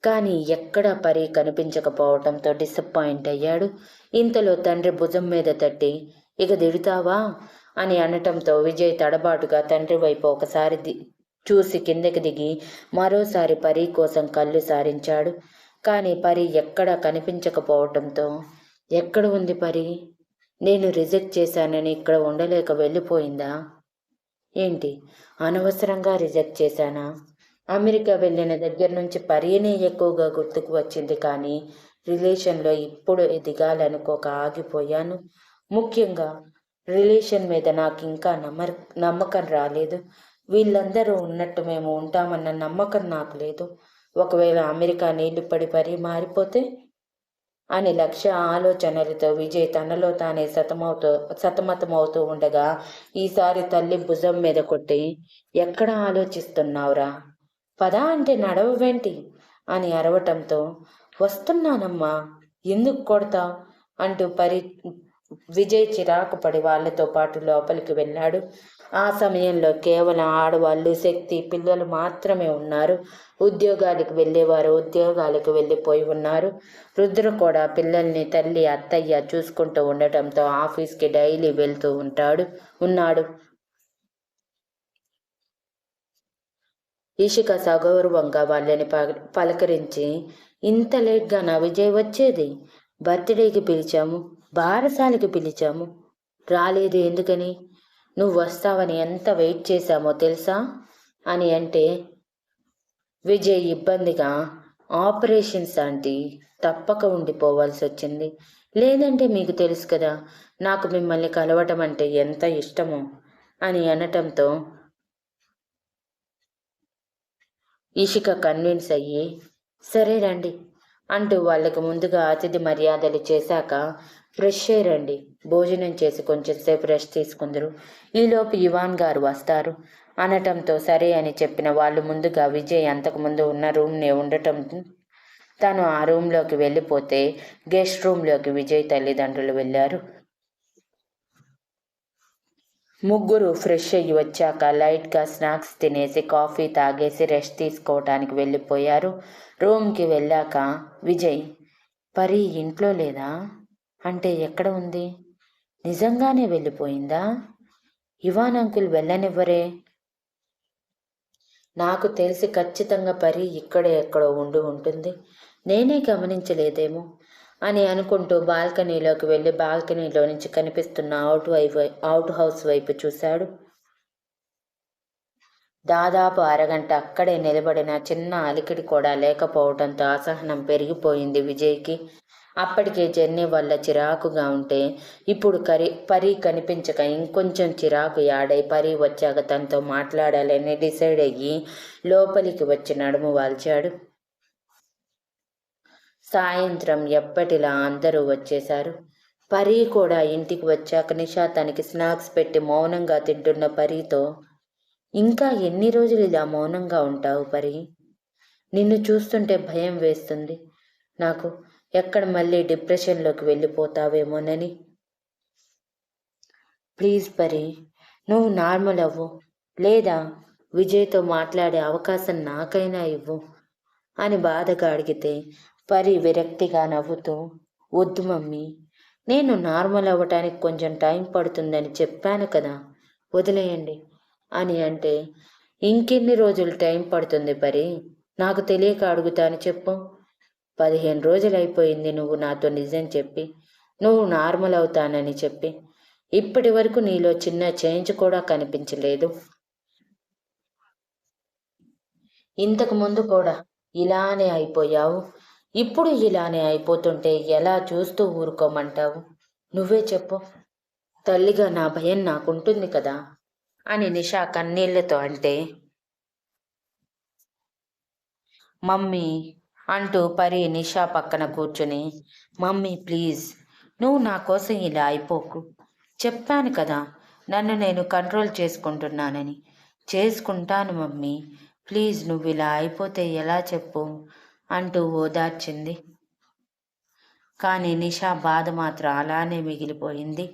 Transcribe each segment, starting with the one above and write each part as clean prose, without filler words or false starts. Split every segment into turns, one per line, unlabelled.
కానీ ఎక్కడా పరి కనిపించకపోవటంతో డిసప్పాయింట్ అయ్యాడు. ఇంతలో తండ్రి భుజం మీద తట్టి, ఇక దిడుతావా అని అనటంతో విజయ్ తడబాటుగా తండ్రి వైపు ఒకసారి చూసి కిందకి దిగి మరోసారి పరి కోసం కళ్ళు సారించాడు. కానీ పరి ఎక్కడా కనిపించకపోవటంతో, ఎక్కడ ఉంది పరి? నేను రిజెక్ట్ చేశానని ఇక్కడ ఉండలేక వెళ్ళిపోయిందా ఏంటి? అనవసరంగా రిజెక్ట్ చేశానా? అమెరికా వెళ్ళిన దగ్గర నుంచి పరీనే ఎక్కువగా గుర్తుకు వచ్చింది. కానీ రిలేషన్లో ఇప్పుడు దిగాలనుకోక ఆగిపోయాను. ముఖ్యంగా రిలేషన్ మీద నాకు ఇంకా నమ్మకం రాలేదు. వీళ్ళందరూ ఉన్నట్టు మేము ఉంటామన్న నమ్మకం నాకు లేదు. ఒకవేళ అమెరికా నీళ్లు పడి పరి మారిపోతే అని లక్ష్య ఆలోచనలతో విజయ్ తనలో తానే సతమతమవుతూ ఉండగా ఈసారి తల్లి భుజం మీద కొట్టి, ఎక్కడ ఆలోచిస్తున్నావురా? పదా అంటే నడవవేంటి అని అరవటంతో, వస్తున్నానమ్మా, ఎందుకు కొడతావు అంటూ విజయ్ చిరాకు పడి వాళ్లతో పాటు లోపలికి వెళ్ళాడు. ఆ సమయంలో కేవలం ఆడవాళ్ళు, శక్తి, పిల్లలు మాత్రమే ఉన్నారు. ఉద్యోగాలకు వెళ్ళేవారు ఉద్యోగాలకు వెళ్ళిపోయి ఉన్నారు. రుద్ర కూడా పిల్లల్ని తల్లి, అత్తయ్య చూసుకుంటూ ఉండటంతో ఆఫీస్కి డైలీ వెళ్తూ ఉన్నాడు. ఇషిక సగౌరవంగా వాళ్ళని పలకరించి, ఇంత లేట్గా నా విజయ్ వచ్చేది? బర్త్డేకి పిలిచాము, బారసాలకి పిలిచాము, రాలేదు ఎందుకని? నువ్వు వస్తావని ఎంత వెయిట్ చేశామో తెలుసా అని అంటే విజయ్ ఇబ్బందిగా, ఆపరేషన్స్ ఆంటీ, తప్పక ఉండిపోవాల్సి వచ్చింది. లేదంటే మీకు తెలుసు కదా నాకు మిమ్మల్ని కలవటం అంటే ఎంత ఇష్టమో అని అనటంతో ఇషిక కన్విన్స్ అయ్యి, సరే రండి అంటూ వాళ్ళకి ముందుగా అతిథి మర్యాదలు చేశాక, ఫ్రెష్ అయ్యి రండి, భోజనం చేసి కొంచెం సేపు రెస్ట్ తీసుకుందరు, ఈలోపు ఇవాన్ గారు వస్తారు అనటంతో సరే అని చెప్పిన వాళ్ళు ముందుగా విజయ్ అంతకుముందు ఉన్న రూమ్నే ఉండటం తను ఆ రూమ్లోకి వెళ్ళిపోతే గెస్ట్ రూమ్లోకి విజయ్ తల్లిదండ్రులు వెళ్ళారు. ముగ్గురు ఫ్రెష్ అయ్యి వచ్చాక లైట్గా స్నాక్స్ తినేసి కాఫీ తాగేసి రెస్ట్ తీసుకోవటానికి వెళ్ళిపోయారు. రూమ్కి వెళ్ళాక విజయ్, పరి ఇంట్లో లేదా అంటే ఎక్కడ ఉంది? నిజంగానే వెళ్ళిపోయిందా? ఇవాన్ అంకుల్ వెళ్ళనివ్వరే? నాకు తెలిసి ఖచ్చితంగా పరి ఇక్కడే ఎక్కడో ఉంటుంది, నేనే గమనించలేదేమో అని అనుకుంటూ బాల్కనీలోకి వెళ్ళి బాల్కనీలో నుంచి కనిపిస్తున్న అవుట్ హౌస్ వైపు చూశాడు. దాదాపు అరగంట అక్కడే నిలబడిన చిన్న అలికిడి కూడా లేకపోవడంతో అసహనం పెరిగిపోయింది విజయ్కి. అప్పటికే జర్నీ వల్ల చిరాకుగా ఉంటే ఇప్పుడు పరి కనిపించక ఇంకొంచెం చిరాకు యాడై పరి వచ్చాక తనతో మాట్లాడాలని డిసైడ్ అయ్యి లోపలికి వచ్చి నడుము వాల్చాడు. సాయంత్రం ఎప్పటిలా అందరూ వచ్చేశారు. పరి కూడా ఇంటికి వచ్చాక నిషా తనకి స్నాక్స్ పెట్టి మౌనంగా తింటున్న పరీతో, ఇంకా ఎన్ని రోజులు ఇలా మౌనంగా ఉంటావు పరి? నిన్ను చూస్తుంటే భయం వేస్తుంది నాకు, ఎక్కడ మళ్ళీ డిప్రెషన్లోకి వెళ్ళిపోతావేమోనని. ప్లీజ్ పరి, నువ్వు నార్మల్ అవ్వు, లేదా విజయ్తో మాట్లాడే అవకాశం నాకైనా ఇవ్వు అని బాధగా అడిగితే పరి విరక్తిగా నవ్వుతూ, వద్దు మమ్మీ, నేను నార్మల్ అవ్వటానికి కొంచెం టైం పడుతుందని చెప్పాను కదా, వదిలేయండి అని అంటే, ఇంకెన్ని రోజులు టైం పడుతుంది పరి? నాకు తెలియక అడుగుతాను చెప్పు. 15 రోజులు అయిపోయింది నువ్వు నాతో నిజం చెప్పి, నువ్వు నార్మల్ అవుతానని చెప్పి. ఇప్పటి వరకు నీలో చిన్న చేంజ్ కూడా కనిపించలేదు. ఇంతకు ముందు కూడా ఇలానే అయిపోయావు, ఇప్పుడు ఇలానే అయిపోతుంటే ఎలా చూస్తూ ఊరుకోమంటావు? నువ్వే చెప్పు. తల్లిగా నా భయం నాకుంటుంది కదా అని నిషా కన్నీళ్లతో అంటే, మమ్మీ అంటూ పరి నిషా పక్కన కూర్చుని, మమ్మీ ప్లీజ్, నువ్వు నా కోసం ఇలా అయిపోకు. చెప్పాను కదా నన్ను నేను కంట్రోల్ చేసుకుంటున్నానని. చేసుకుంటాను మమ్మీ, ప్లీజ్ నువ్వు ఇలా అయిపోతే ఎలా చెప్పు అంటూ ఓదార్చింది. కానీ నిషా బాధ మాత్రం అలానే మిగిలిపోయింది.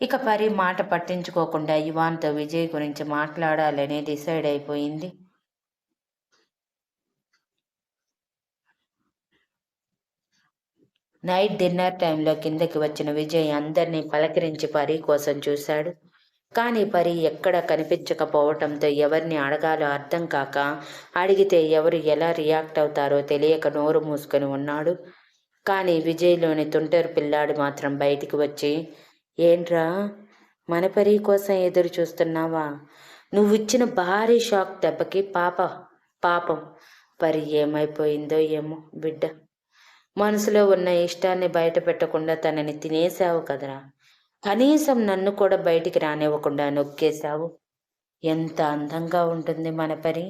ఇక పరి మాట పట్టించుకోకుండా ఇవాన్తో విజయ్ గురించి మాట్లాడాలని డిసైడ్ అయిపోయింది. నైట్ డిన్నర్ టైంలో కిందకి వచ్చిన విజయ్ అందరినీ పలకరించి పరి కోసం చూశాడు. కానీ పరి ఎక్కడా కనిపించకపోవటంతో ఎవరిని అడగాలో అర్థం కాక, అడిగితే ఎవరు ఎలా రియాక్ట్ అవుతారో తెలియక నోరు మూసుకొని ఉన్నాడు. కానీ విజయ్లోని తుంటరు పిల్లాడు మాత్రం బయటికి వచ్చి, ఏంట్రా మన పరి కోసం ఎదురు చూస్తున్నావా? నువ్విచ్చిన భారీ షాక్ దెబ్బకి పాపం పరి ఏమైపోయిందో ఏమో బిడ్డ. మనసులో ఉన్న ఇష్టాన్ని బయట పెట్టకుండా తనని తినేశావు కదరా. కనీసం నన్ను కూడా బయటికి రానివ్వకుండా నొక్కేశావు. ఎంత అందంగా ఉంటుంది మన పరి.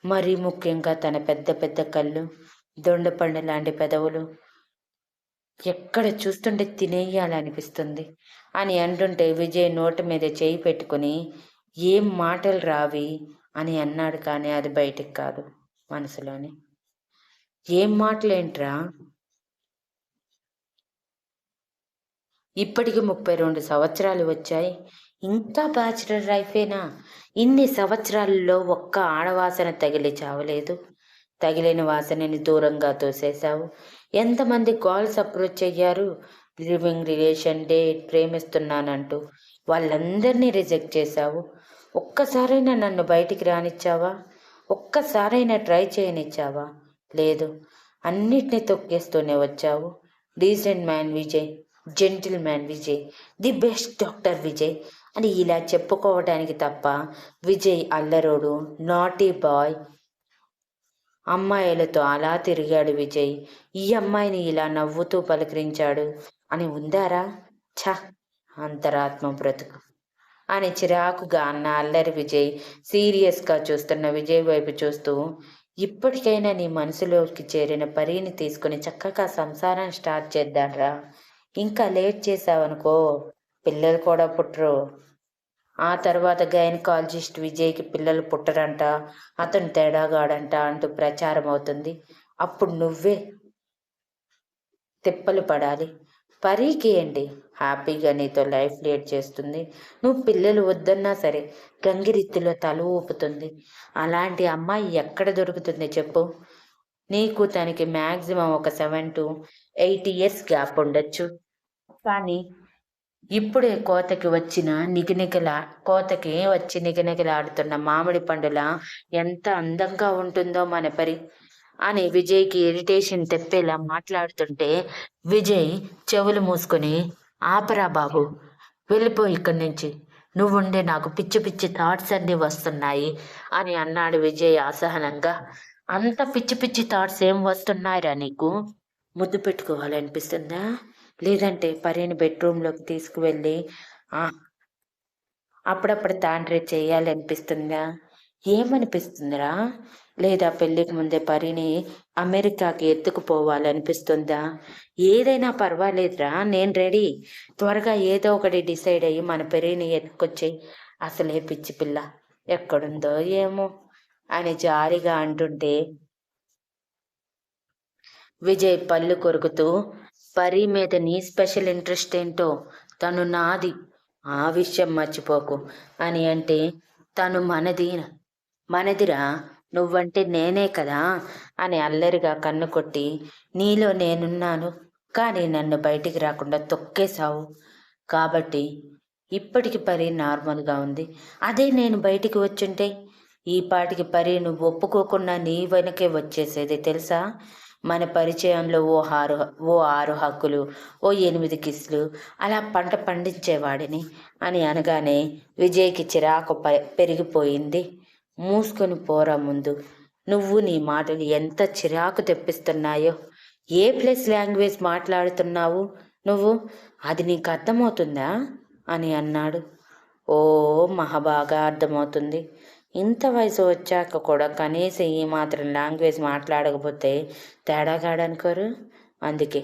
మరీ ముఖ్యంగా తన పెద్ద పెద్ద కళ్ళు, దొండపండు లాంటి పెదవులు. ఎక్కడ చూస్తుంటే తినేయాలనిపిస్తుంది అని అంటుంటే విజయ్ నోటి మీద చేయి పెట్టుకుని, ఏం మాటలు రావి అని అన్నాడు. కానీ అది బయటికి కాదు, మనసులోని. ఏం మాటలేంట్రా? ఇప్పటికి 32 సంవత్సరాలు వచ్చాయి, ఇంకా బ్యాచులర్ లైఫేనా? ఇన్ని సంవత్సరాలలో ఒక్క ఆడవాసన తగిలి చావలేదు. తగిలిన వాసనని దూరంగా తోసేశావు. ఎంతమంది కాల్స్ అప్రోచ్ అయ్యారు, లివింగ్ రిలేషన్, డేట్, ప్రేమిస్తున్నానంటూ. వాళ్ళందరినీ రిజెక్ట్ చేశావు. ఒక్కసారైనా నన్ను బయటికి రానిచ్చావా? ఒక్కసారైనా ట్రై చేయనిచ్చావా? లేదు, అన్నిటినీ తొక్కేస్తూనే వచ్చావు. Decent man Vijay, gentle man Vijay, the best doctor Vijay అని ఇలా చెప్పుకోవడానికి తప్ప విజయ్ అల్లరోడు, నాటీ బాయ్, అమ్మాయిలతో అలా తిరిగాడు విజయ్, ఈ అమ్మాయిని ఇలా నవ్వుతూ పలకరించాడు అని ఉందారా? ఛ, అంతరాత్మ బ్రతుకు అని చిరాకుగా అన్న అల్లరి విజయ్ సీరియస్గా చూస్తున్న విజయ్ వైపు చూస్తూ, ఇప్పటికైనా నీ మనసులోకి చేరిన పరీని తీసుకుని చక్కగా సంసారం స్టార్ట్ చేద్దాంరా. ఇంకా లేట్ చేసావనుకో పిల్లలు కూడా పుట్టరు. ఆ తర్వాత గైనకాలజిస్ట్ విజయ్కి పిల్లలు పుట్టరంట, అతను తేడాగాడంట అంటూ ప్రచారం అవుతుంది. అప్పుడు నువ్వే తిప్పలు పడాలి. పరీకి ఏంటి, హ్యాపీగా నీతో లైఫ్ లీడ్ చేస్తుంది. నువ్వు పిల్లలు వద్దన్నా సరే గంగిరెత్తులో తల ఊపుతుంది. అలాంటి అమ్మాయి ఎక్కడ దొరుకుతుంది చెప్పు? నీకు తనకి మ్యాక్సిమం ఒక 7 to 8 years గ్యాప్ ఉండొచ్చు. కానీ ఇప్పుడే కోతకి వచ్చి నిగనిగలాడుతున్న మామిడి పండులా ఎంత అందంగా ఉంటుందో మన పరి అని విజయ్కి ఇరిటేషన్ తెప్పేలా మాట్లాడుతుంటే విజయ్ చెవులు మూసుకొని, ఆపరా బాబు, వెళ్ళిపో ఇక్కడి నుంచి, నువ్వుండే నాకు పిచ్చి పిచ్చి థాట్స్ అన్నీ వస్తున్నాయి అని అన్నాడు విజయ్ అసహనంగా. అంత పిచ్చి పిచ్చి థాట్స్ ఏం వస్తున్నాయిరా నీకు? ముద్దు పెట్టుకోవాలనిపిస్తుందా? లేదంటే పరీని బెడ్రూమ్లోకి తీసుకువెళ్ళి అప్పుడప్పుడు తాండ్రి చేయాలనిపిస్తుందా? ఏమనిపిస్తుందిరా? లేదా పెళ్ళికి ముందే పరీని అమెరికాకి ఎత్తుకుపోవాలనిపిస్తుందా? ఏదైనా పర్వాలేదురా, నేను రెడీ. త్వరగా ఏదో ఒకటి డిసైడ్ అయ్యి మన పరీని ఎత్తుకొచ్చేయి. అసలే పిచ్చి పిల్ల ఎక్కడుందో ఏమో అని జాలిగా అంటుంటే విజయ్ పళ్ళు కొరుకుతూ, పరీ మీద నీ స్పెషల్ ఇంట్రెస్ట్ ఏంటో, తను నాది, ఆ విషయం మర్చిపోకు అని అంటే, తను మనదిరా, నువ్వంటే నేనే కదా అని అల్లరిగా కన్ను కొట్టి, నీలో నేనున్నాను కానీ నన్ను బయటికి రాకుండా తొక్కేశావు. కాబట్టి ఇప్పటికి పరి నార్మల్గా ఉంది. అదే నేను బయటికి వచ్చుంటే ఈ పాటికి పరి నువ్వు ఒప్పుకోకుండా నీ వెనకే వచ్చేసేది తెలుసా? మన పరిచయంలో ఓ 6 హక్కులు, ఓ 8 కిస్లు, అలా పంట పండించేవాడిని అని అనగానే విజయ్కి చిరాకు పెరిగిపోయింది. మూసుకొని పోరా ముందు. నువ్వు నీ మాటలు ఎంత చిరాకు తెప్పిస్తున్నాయో. ఏ ప్లస్ లాంగ్వేజ్ మాట్లాడుతున్నావు నువ్వు, అది నీకు అర్థమవుతుందా అని అన్నాడు. ఓ మహాబాగా అర్థమవుతుంది. ఇంత వయసు వచ్చాక కూడా కనీసం ఈ మాత్రం లాంగ్వేజ్ మాట్లాడకపోతే తేడాగాడనుకోరు. అందుకే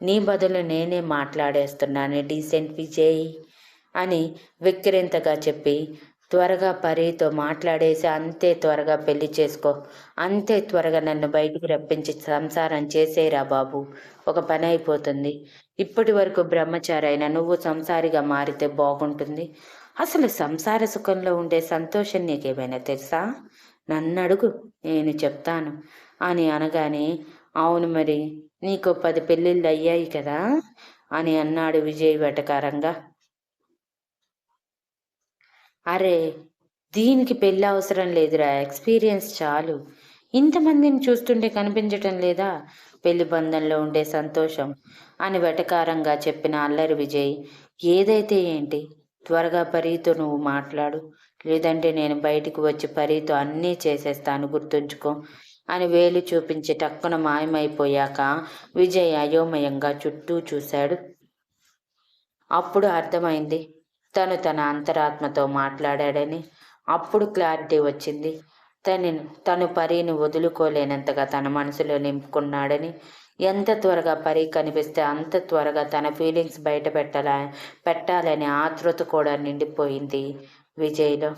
నీ బదులు నేనే మాట్లాడేస్తున్నాను డీసెంట్ విజయ్ అని వెక్కిరింతగా చెప్పి, త్వరగా పరీతో మాట్లాడేసి అంతే త్వరగా పెళ్లి చేసుకో, అంతే త్వరగా నన్ను బయటికి రప్పించి సంసారం చేసేరా బాబు, ఒక పని అయిపోతుంది. ఇప్పటి వరకు బ్రహ్మచారి అయినా నువ్వు సంసారిగా మారితే బాగుంటుంది. అసలు సంసార సుఖంలో ఉండే సంతోషం నీకేమైనా తెలుసా? నన్ను అడుగు, నేను చెప్తాను అని అనగానే అవును మరి, నీకు 10 పెళ్ళిళ్ళు అయ్యాయి కదా అని అన్నాడు విజయ్ వెటకారంగా. అరే, దీనికి పెళ్ళి అవసరం లేదురా, ఎక్స్పీరియన్స్ చాలు. ఇంతమందిని చూస్తుంటే కనిపించటం లేదా పెళ్లి బంధంలో ఉండే సంతోషం అని వెటకారంగా చెప్పిన అల్లరి విజయ్, ఏదైతే ఏంటి, త్వరగా పరీతో నువ్వు మాట్లాడు, లేదంటే నేను బయటికి వచ్చి పరీతో అన్నీ చేసేస్తాను గుర్తుంచుకో అని వేలు చూపించి టక్కున మాయమైపోయాక విజయ్ అయోమయంగా చుట్టూ చూశాడు. అప్పుడు అర్థమైంది తను తన అంతరాత్మతో మాట్లాడాడని. అప్పుడు క్లారిటీ వచ్చింది. తను పరీని వదులుకోలేనంతగా తన మనసులో నింపుకున్నాడని. ఎంత త్వరగా పరీ కనిపిస్తే అంత త్వరగా తన ఫీలింగ్స్ బయట పెట్టాలని ఆతృత కూడా నిండిపోయింది విజయ్లో.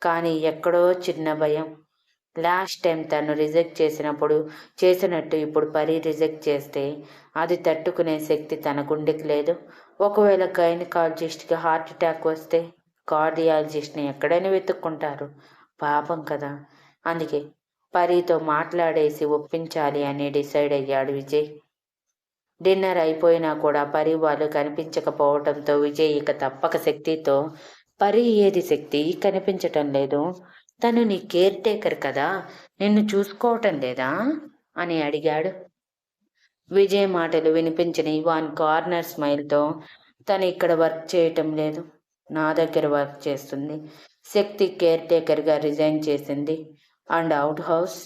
కానీ ఎక్కడో చిన్న భయం. లాస్ట్ టైం తను రిజెక్ట్ చేసినట్టు ఇప్పుడు పరీ రిజెక్ట్ చేస్తే అది తట్టుకునే శక్తి తన గుండెకి లేదు. ఒకవేళ గైనకాలజిస్ట్కి హార్ట్ అటాక్ వస్తే కార్డియాలజిస్ట్ని ఎక్కడైనా వెతుక్కుంటారు, పాపం కదా. అందుకే పరీతో మాట్లాడేసి ఒప్పించాలి అని డిసైడ్ అయ్యాడు విజయ్. డిన్నర్ అయిపోయినా కూడా పరీ వాళ్ళు కనిపించకపోవడంతో విజయ్ ఇక తప్పక శక్తితో, పరీ ఏది శక్తి, కనిపించటం లేదు, తను నీ కేర్ టేకర్ కదా, నిన్ను చూసుకోవటం లేదా అని అడిగాడు. విజయ్ మాటలు వినిపించిన ఇవాన్ కార్నర్ స్మైల్తో, తను ఇక్కడ వర్క్ చేయటం లేదు, నా దగ్గర వర్క్ చేస్తుంది. శక్తి కేర్ టేకర్గా రిజైన్ చేసింది. అండ్ అవుట్ హౌస్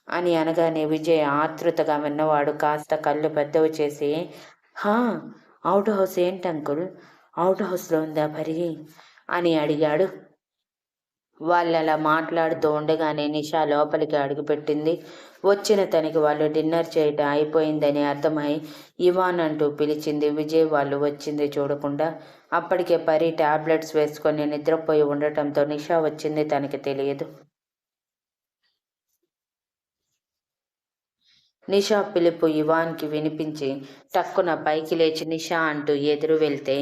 అని అనగానే విజయ్ ఆతృతగా విన్నవాడు కాస్త కళ్ళు పెద్దవి చేసి, హా, అవుట్ హౌస్ ఏంటి అంకుల్, అవుట్ హౌస్లో ఉందా పరి అని అడిగాడు. వాళ్ళలా మాట్లాడుతూ ఉండగానే నిషా లోపలికి అడుగుపెట్టింది. వచ్చిన తనకి వాళ్ళు డిన్నర్ చేయటం అయిపోయిందని అర్థమై ఇవాన్ అంటూ పిలిచింది. విజయ్ వాళ్ళు వచ్చింది చూడకుండా. అప్పటికే పరి టాబ్లెట్స్ వేసుకొని నిద్రపోయి ఉండటంతో నిషా వచ్చింది తనకి తెలియదు. నిషా పిలుపు ఇవాన్కి వినిపించి టక్కున పైకి లేచి నిషా అంటూ ఎదురు వెళ్తే,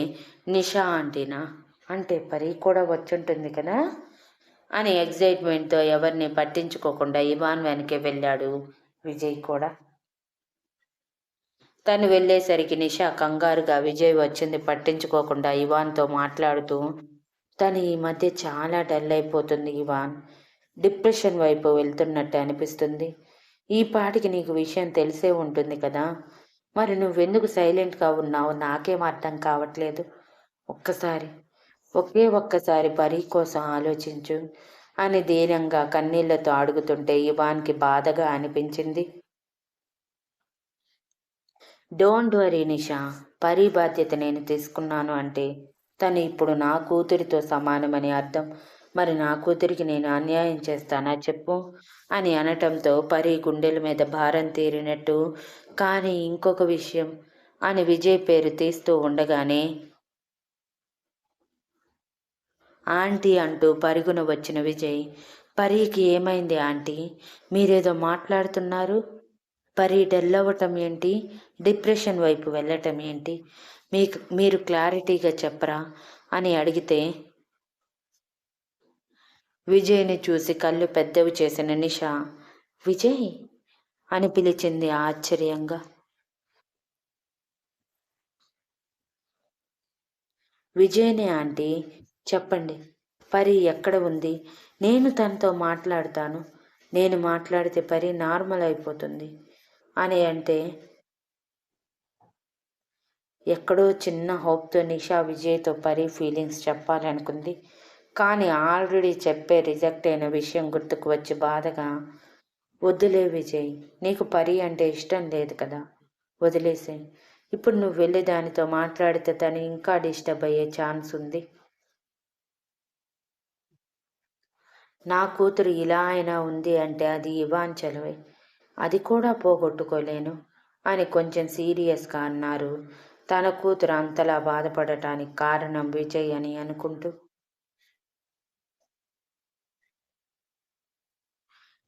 నిషా ఆంటీనా అంటే పరి కూడా వచ్చుంటుంది కదా అని ఎగ్జైట్మెంట్తో ఎవరిని పట్టించుకోకుండా ఇవాన్ వెనకే వెళ్ళాడు విజయ్ కూడా. తను వెళ్ళేసరికి నిషా కంగారుగా విజయ్ వచ్చింది పట్టించుకోకుండా ఇవాన్తో మాట్లాడుతూ, తను ఈ మధ్య చాలా డల్ అయిపోతుంది ఇవాన్, డిప్రెషన్ వైపు వెళ్తున్నట్టు అనిపిస్తుంది. ఈ పాటికి నీకు విషయం తెలిసే ఉంటుంది కదా, మరి నువ్వెందుకు సైలెంట్గా ఉన్నావు నాకేం అర్థం కావట్లేదు. ఒక్కసారి పరీ కోసం ఆలోచించు అని దీనంగా కన్నీళ్లతో అడుగుతుంటే ఇవాన్కి బాధగా అనిపించింది. డోంట్ వరీ నిషా, పరీ బాధ్యత నేను తీసుకున్నాను అంటే తను ఇప్పుడు నా కూతురితో సమానమని అర్థం. మరి నా కూతురికి నేను అన్యాయం చేస్తానా చెప్పు అని అనటంతో పరీ గుండెల మీద భారం తీరినట్టు, కానీ ఇంకొక విషయం అని విజయ్ పేరు తీస్తూ ఉండగానే ఆంటీ అంటూ పరుగున వచ్చిన విజయ్, పరీకి ఏమైంది ఆంటీ, మీరేదో మాట్లాడుతున్నారు, పరీ డల్ అవ్వటం ఏంటి, డిప్రెషన్ వైపు వెళ్ళటం ఏంటి, మీరు క్లారిటీగా చెప్పరా అని అడిగితే విజయ్ని చూసి కళ్ళు పెద్దవి చేసిన నిషా, విజయ్ అని పిలిచింది ఆశ్చర్యంగా. విజయ్నే ఆంటీ, చెప్పండి, పరి ఎక్కడ ఉంది, నేను తనతో మాట్లాడతాను, నేను మాట్లాడితే పరి నార్మల్ అయిపోతుంది అని అంటే ఎక్కడో చిన్న హోప్తో నిషా విజయ్తో పరి ఫీలింగ్స్ చెప్పాలనుకుంది. కానీ ఆల్రెడీ చెప్పే రిజెక్ట్ అయిన విషయం గుర్తుకు వచ్చి బాధగా, వద్దులే విజయ్, నీకు పరి అంటే ఇష్టం లేదు కదా, వదిలేసే, ఇప్పుడు నువ్వు వెళ్ళి దానితో మాట్లాడితే తను ఇంకా డిస్టర్బ్ అయ్యే ఛాన్స్ ఉంది. నా కూతురు ఇలా అయినా ఉంది అంటే అది ఇవాన్ చలవే, అది కూడా పోగొట్టుకోలేను అని కొంచెం సీరియస్గా అన్నారు. తన కూతురు అంతలా బాధపడటానికి కారణం విజయ్ అని అనుకుంటూ.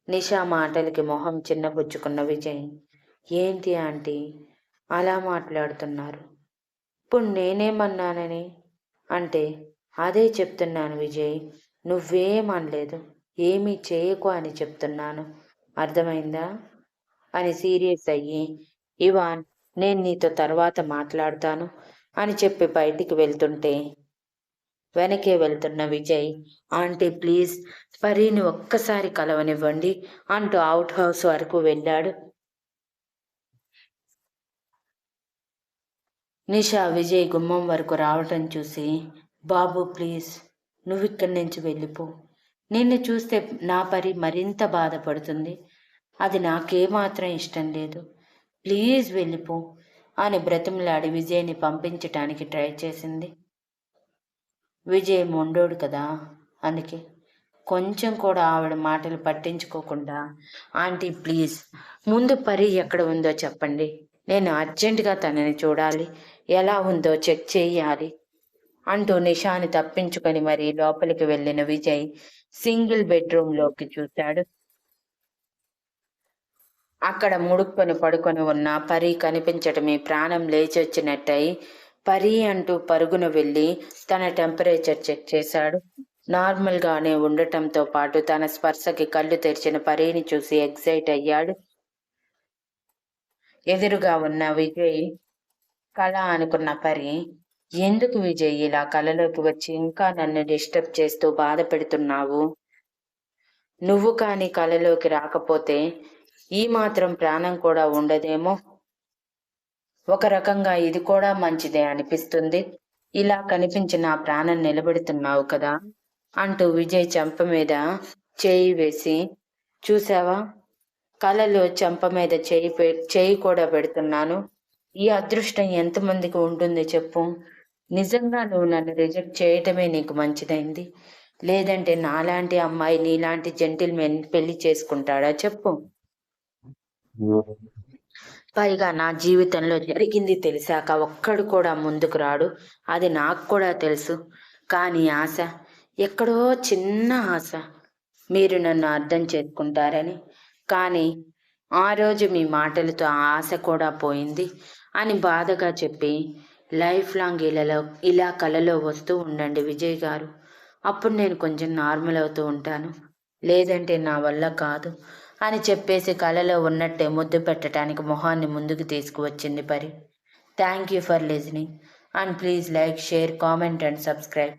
నిషా మాటలకి మొహం చిన్నబుచ్చుకున్న విజయ్, ఏంటి ఆంటీ అలా మాట్లాడుతున్నారు, ఇప్పుడు నేనేమన్నానని అంటే అదే చెప్తున్నాను విజయ్, నువ్వేమనలేదు, ఏమీ చేయకు అని చెప్తున్నాను, అర్థమైందా అని సీరియస్ అయ్యి, ఇవాన్, నేను నీతో తర్వాత మాట్లాడతాను అని చెప్పి బయటికి వెళ్తుంటే వెనకే వెళ్తున్న విజయ్, ఆంటీ ప్లీజ్ పరీని ఒక్కసారి కలవనివ్వండి అంటూ అవుట్ హౌస్ వరకు వెళ్ళాడు. నిషా విజయ్ గుమ్మం వరకు రావటం చూసి, బాబు ప్లీజ్ నువ్విక్కడి నుంచి వెళ్ళిపో, నిన్ను చూస్తే నా పరి మరింత బాధపడుతుంది, అది నాకేమాత్రం ఇష్టం లేదు, ప్లీజ్ వెళ్ళిపో అని బ్రతిమలాడి విజయ్ని పంపించటానికి ట్రై చేసింది. విజయ్ మొండోడు కదా, అందుకే కొంచెం కూడా ఆవిడ మాటలు పట్టించుకోకుండా, ఆంటీ ప్లీజ్ ముందు పరి ఎక్కడ ఉందో చెప్పండి, నేను అర్జెంటుగా తనని చూడాలి, ఎలా ఉందో చెక్ చేయాలి అంటూ నిషాని తప్పించుకొని మరీ లోపలికి వెళ్ళిన విజయ్ సింగిల్ బెడ్రూమ్లోకి చూశాడు. అక్కడ ముడుక్కొని పడుకొని ఉన్న పరి కనిపించటమే ప్రాణం లేచొచ్చినట్టయి పరి అంటూ పరుగున వెళ్ళి తన టెంపరేచర్ చెక్ చేశాడు. నార్మల్గానే ఉండటంతో పాటు తన స్పర్శకి కళ్ళు తెరిచిన పరీని చూసి ఎక్సైట్ అయ్యాడు. ఎదురుగా ఉన్న విజయ్ కళ అనుకున్న పరి, ఎందుకు విజయ్ ఇలా కళలోకి వచ్చి ఇంకా నన్ను డిస్టర్బ్ చేస్తూ బాధ పెడుతున్నావు, నువ్వు కాని కళలోకి రాకపోతే ఈ మాత్రం ప్రాణం కూడా ఉండదేమో, ఒక రకంగా ఇది కూడా మంచిదే అనిపిస్తుంది, ఇలా కనిపించి నా ప్రాణం నిలబెడుతున్నావు కదా అంటూ విజయ్ చెంప మీద చేయి వేసి, చూసావా కళలో చెంప మీద చేయి కూడా పెడుతున్నాను, ఈ అదృష్టం ఎంతమందికి ఉంటుంది చెప్పు, నిజంగా నువ్వు నన్ను రిజెక్ట్ చేయటమే నీకు మంచిదైంది, లేదంటే నాలాంటి అమ్మాయి నీలాంటి జెంటిల్మెన్ పెళ్లి చేసుకుంటాడా చెప్పు, పైగా నా జీవితంలో జరిగింది తెలిసాక ఒక్కడు కూడా ముందుకు రాడు, అది నాకు కూడా తెలుసు, కానీ ఆశ, ఎక్కడో చిన్న ఆశ మీరు నన్ను అర్థం చేసుకుంటారని, కానీ ఆ రోజు మీ మాటలతో ఆ ఆశ కూడా పోయింది అని బాధగా చెప్పి, లైఫ్ లాంగ్ ఇలా కలలో వస్తూ ఉండండి విజయ్ గారు, అప్పుడు నేను కొంచెం నార్మల్ అవుతూ ఉంటాను, లేదంటే నా వల్ల కాదు అని చెప్పేసి కలలో ఉన్నట్టే ముద్దు పెట్టడానికి మొహాన్ని ముందుకు తీసుకువచ్చింది పరి. Thank you for listening and please like, share, comment and subscribe.